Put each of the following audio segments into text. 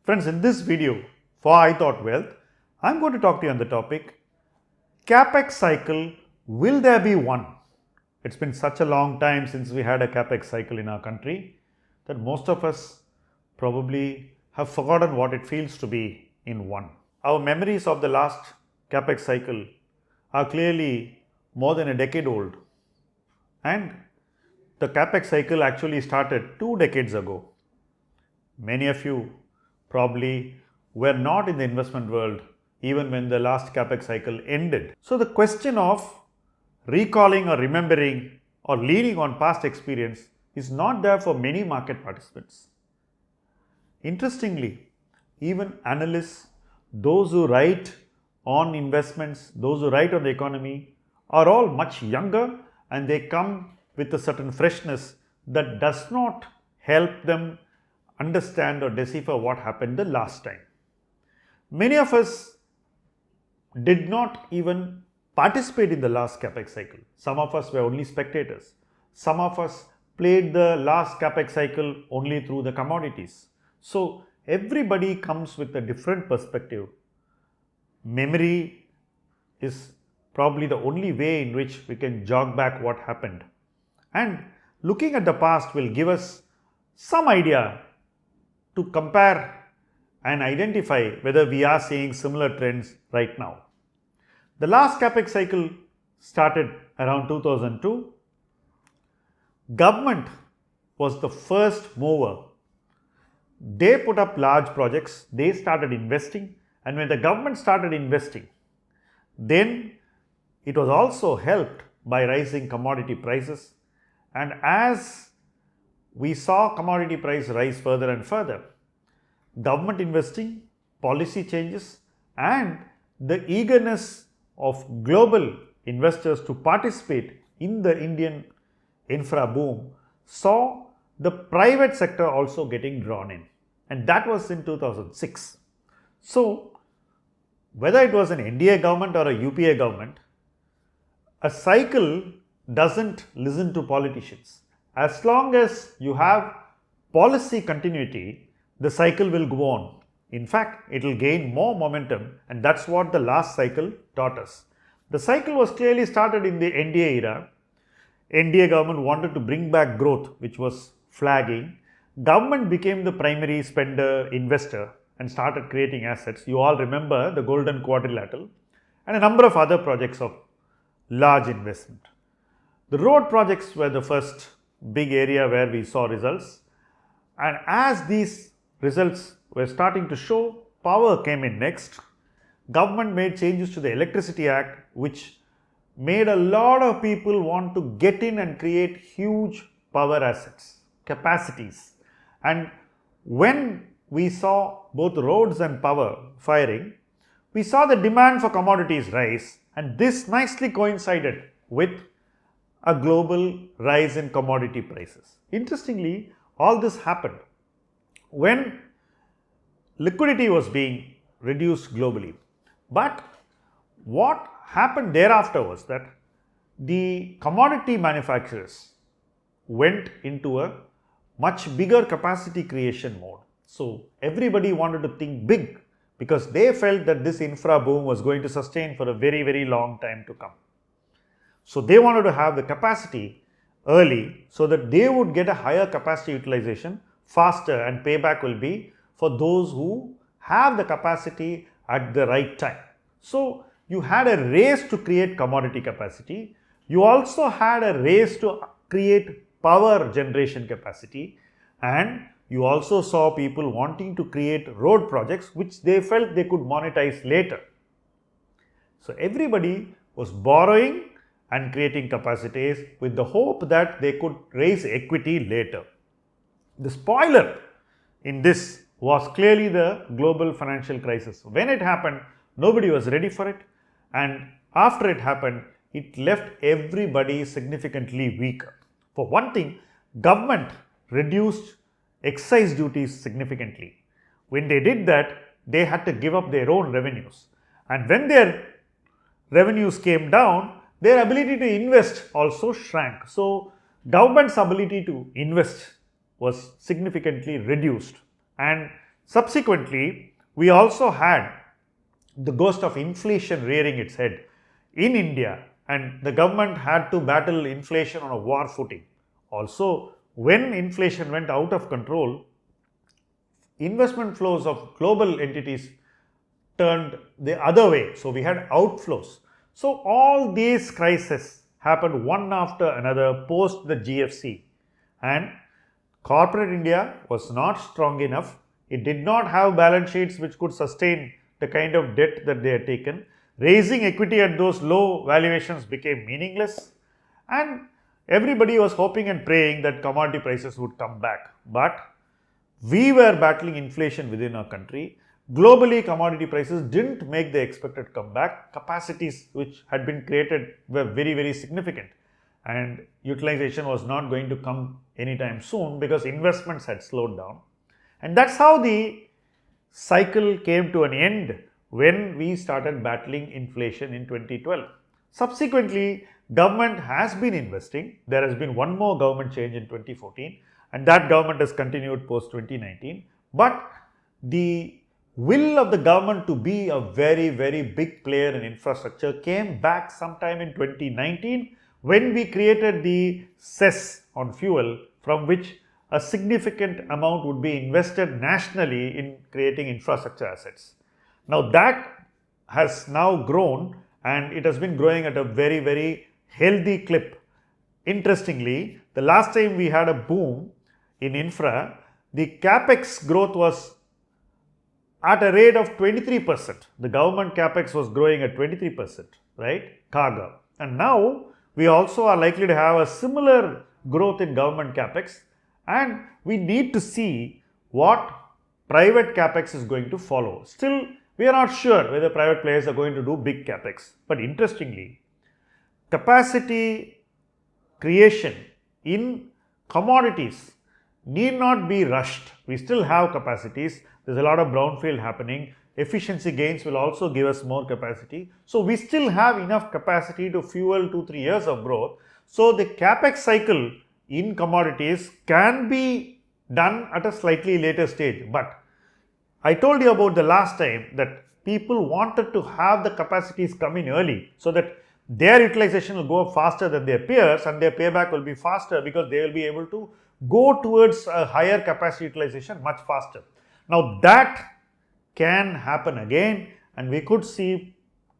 Friends, in this video for I Thought Wealth, I am going to talk to you on the topic CAPEX cycle, will there be one? It's been such a long time since we had a CAPEX cycle in our country that most of us probably have forgotten what it feels to be in one. Our memories of the last CAPEX cycle are clearly more than a decade old, and the CAPEX cycle actually started 2 decades ago. Many of you probably were not in the investment world even when the last CAPEX cycle ended. So the question of recalling or remembering or leaning on past experience is not there for many market participants. Interestingly, even analysts, those who write on investments, those who write on the economy are all much younger, and they come with a certain freshness that does not help them understand or decipher what happened the last time. Many of us did not even participate in the last CAPEX cycle. Some of us were only spectators. Some of us played the last CAPEX cycle only through the commodities. So everybody comes with a different perspective. Memory is probably the only way in which we can jog back what happened. And looking at the past will give us some idea to compare and identify whether we are seeing similar trends right now. The last CAPEX cycle started around 2002. Government was the first mover. They put up large projects, they started investing, and when the government started investing, then it was also helped by rising commodity prices. And as we saw commodity price rise further and further, government investing, policy changes, and the eagerness of global investors to participate in the Indian infra boom saw the private sector also getting drawn in, and that was in 2006. So whether it was an NDA government or a UPA government, a cycle doesn't listen to politicians. As long as you have policy continuity, the cycle will go on. In fact, it will gain more momentum, and that's what the last cycle taught us. The cycle was clearly started in the NDA era. NDA government wanted to bring back growth, which was flagging. Government became the primary spender, investor, and started creating assets. You all remember the Golden Quadrilateral and a number of other projects of large investment. The road projects were the first big area where we saw results, and as these results were starting to show, power came in next. Government made changes to the Electricity Act, which made a lot of people want to get in and create huge power assets, capacities. And when we saw both roads and power firing, we saw the demand for commodities rise, and this nicely coincided with a global rise in commodity prices. Interestingly, all this happened when liquidity was being reduced globally. But what happened thereafter was that the commodity manufacturers went into a much bigger capacity creation mode. So everybody wanted to think big because they felt that this infra boom was going to sustain for a very, very long time to come. So they wanted to have the capacity early so that they would get a higher capacity utilization faster, and payback will be for those who have the capacity at the right time. So you had a race to create commodity capacity. You also had a race to create power generation capacity, and you also saw people wanting to create road projects which they felt they could monetize later. So everybody was borrowing and creating capacities with the hope that they could raise equity later. The spoiler in this was clearly the global financial crisis. When it happened, nobody was ready for it, and after it happened, it left everybody significantly weaker. For one thing, government reduced excise duties significantly. When they did that, they had to give up their own revenues, and when their revenues came down, their ability to invest also shrank. So government's ability to invest was significantly reduced, and Subsequently, we also had the ghost of inflation rearing its head in India, and the government had to battle inflation on a war footing. Also, when inflation went out of control, investment flows of global entities turned the other way. So, we had outflows. So, all these crises happened one after another post the GFC, and corporate India was not strong enough. It did not have balance sheets which could sustain the kind of debt that they had taken. Raising equity at those low valuations became meaningless, and everybody was hoping and praying that commodity prices would come back. But we were battling inflation within our country. Globally, commodity prices didn't make the expected comeback. Capacities which had been created were very, very significant, and utilization was not going to come anytime soon because investments had slowed down. And that's how the cycle came to an end when we started battling inflation in 2012. Subsequently, government has been investing. There has been one more government change in 2014, and that government has continued post 2019. But the will of the government to be a very, very big player in infrastructure came back sometime in 2019 when we created the cess on fuel, from which a significant amount would be invested nationally in creating infrastructure assets. Now that has now grown, and it has been growing at a very, very healthy clip. Interestingly, the last time we had a boom in infra, the CAPEX growth was at a rate of 23%. The government CAPEX was growing at 23%, right? CAGR. And now we also are likely to have a similar growth in government CAPEX, and we need to see what private CAPEX is going to follow. Still, we are not sure whether private players are going to do big CAPEX. But interestingly, capacity creation in commodities need not be rushed. We still have capacities. There's a lot of brownfield happening. Efficiency gains will also give us more capacity. So, we still have enough capacity to fuel 2-3 years of growth. So, the CAPEX cycle in commodities can be done at a slightly later stage. But I told you about the last time that people wanted to have the capacities come in early so that their utilization will go up faster than their peers, and their payback will be faster because they will be able to go towards a higher capacity utilization much faster. Now that can happen again, and we could see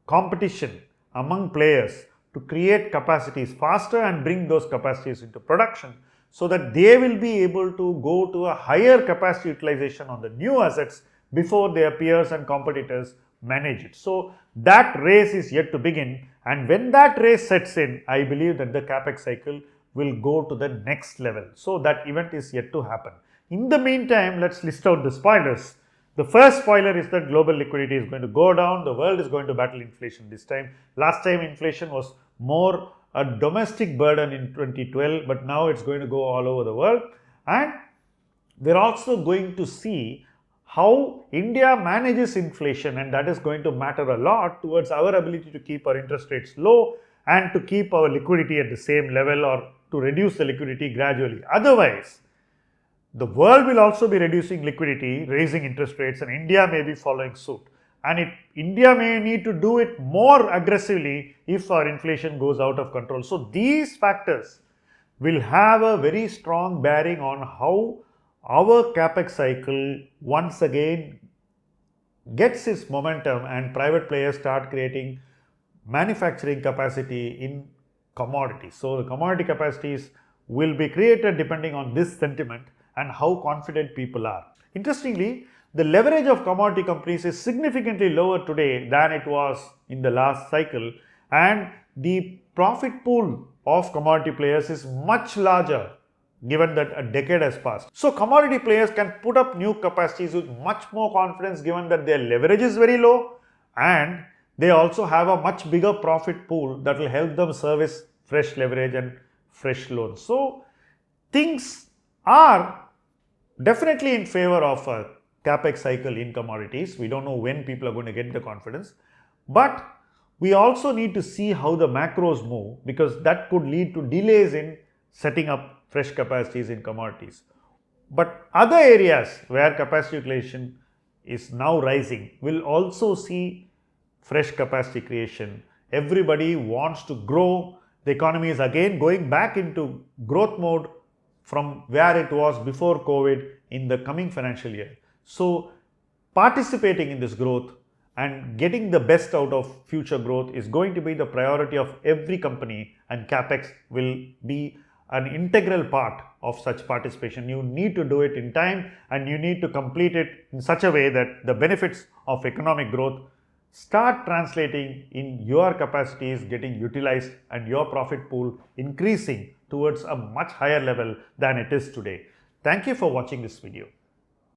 competition among players to create capacities faster and bring those capacities into production so that they will be able to go to a higher capacity utilization on the new assets before their peers and competitors manage it. So that race is yet to begin, and when that race sets in, I believe that the CAPEX cycle will go to the next level. So that event is yet to happen. In the meantime, let's list out the spoilers. The first spoiler is that global liquidity is going to go down. The world is going to battle inflation this time. Last time inflation was more a domestic burden in 2012, but now it's going to go all over the world. And we're also going to see how India manages inflation, and that is going to matter a lot towards our ability to keep our interest rates low and to keep our liquidity at the same level or to reduce the liquidity gradually. Otherwise, the world will also be reducing liquidity, raising interest rates, and India may be following suit. And India may need to do it more aggressively if our inflation goes out of control. So these factors will have a very strong bearing on how our CAPEX cycle once again gets its momentum and private players start creating manufacturing capacity in commodities. So the commodity capacities will be created depending on this sentiment and how confident people are. Interestingly, the leverage of commodity companies is significantly lower today than it was in the last cycle, and the profit pool of commodity players is much larger given that a decade has passed. So commodity players can put up new capacities with much more confidence given that their leverage is very low, and they also have a much bigger profit pool that will help them service fresh leverage and fresh loans. So things are definitely in favor of a CAPEX cycle in commodities. We don't know when people are going to get the confidence, but we also need to see how the macros move, because that could lead to delays in setting up fresh capacities in commodities. But other areas where capacity utilization is now rising will also see fresh capacity creation. Everybody wants to grow. The economy is again going back into growth mode from where it was before COVID in the coming financial year. So, participating in this growth and getting the best out of future growth is going to be the priority of every company, and CAPEX will be an integral part of such participation. You need to do it in time and you need to complete it in such a way that the benefits of economic growth start translating in your capacities getting utilized and your profit pool increasing towards a much higher level than it is today. Thank you for watching this video.